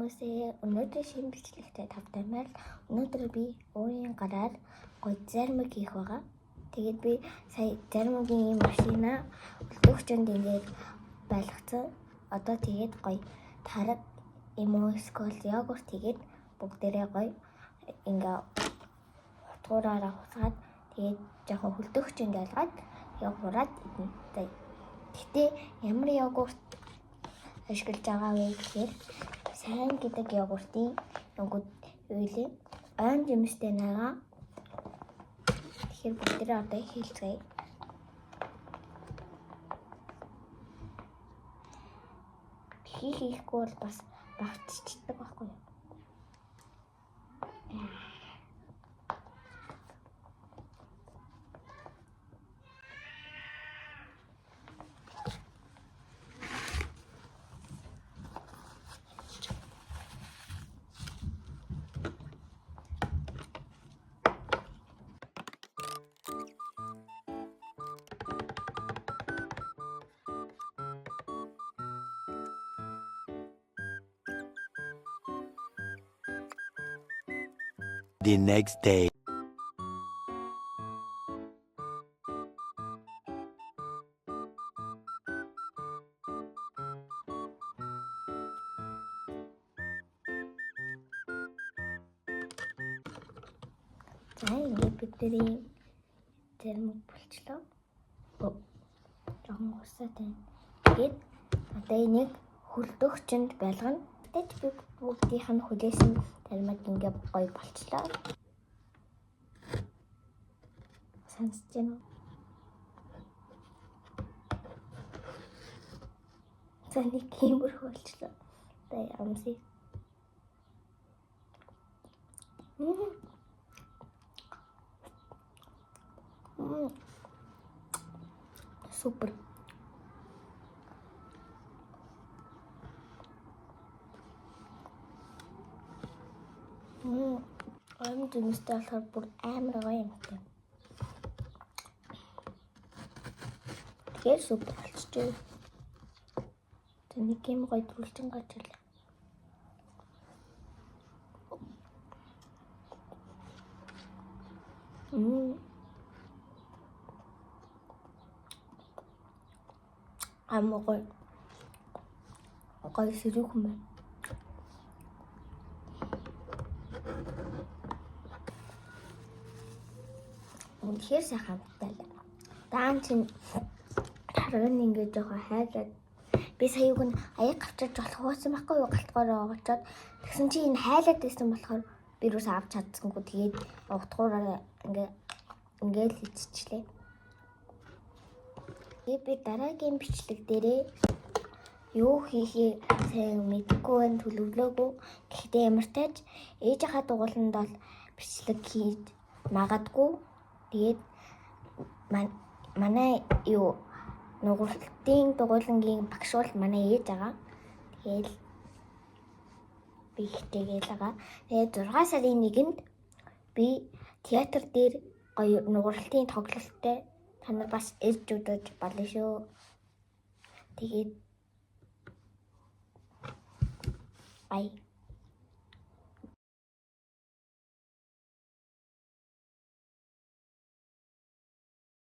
хүмүүсээ өнөөдөр шинэ бичлэгтэй тавтаймаар өнөөдөр би өөрийн гараар гоё зармаг хийх байгаа. Тэгээд би сая зармагийн машина үлдэгчэнд ингээд байлгацсан. Одоо тэгээд гоё тараг эмоскол йогурт тэгээд бүгдээрээ гоё ингээ утгаараа хуцаад тэгээд жоохон хөлдөгчөнд ялгаад йогурт идэнэ. Гэтэ ямар йогурт ашиглаж байгаа вэ гэхээр сайн гэдэг йогуртын өнгөд үйлээ ойн жимстэй байгаа. Тэгэхээр бүгдээрээ одоо хийлцгээе. Хийхгүй бол бас багтчихдаг байхгүй юу? The next day. За ингээд бидний зармаг болчлоо. Жохон усаа тань. Тэгээд одоо энийг хөлдөгчөнд байлгана. Тэд бүгдийнх нь хүлээсэн зармаг ингээд гоё болчлоо. Сонсож байна уу? За нэг тиймэрхүү болчлоо. Одоо ямсыг. Супер. Ойн жимстэй болохоор бүр амар гоё юм байна. Тэгэхээр супер болчихжээ. Тэ нэг юм гоё төрүүлчин гарч ирлээ. Амгой гоё сэрүүх юм байна. Үнэхээр сайхан байлаа. Даан чинь тараг нь ингээд жоохон хайраад би саяг нь аяг авчирч болох байсан байхгүй юу, галтгаараа очоод тэгсэн чи энэ хайлаад байсан болохоор би юус авч чадсангүй тэгээд утгаараа ингээд хийчихлээ. Би дараагийн бичлэг дээрээ юу хийхээ сайн мэдэхгүй байна, төлөвлөөгүй. Гэхдээ ямар тач ээжийнхаа дугууланд бол бичлэг хийж магадгүй. Тэгээд манай юу нугуултын дугуулангийн багш бол манай ээж байгаа. Тэгээд би хичээгээл байгаа. Тэгээд 6 сарын 1-нд би театр дээр гоё нугуултын тоглолттой та нар бас ирж үзэж болно шүү. Тэгээд бай.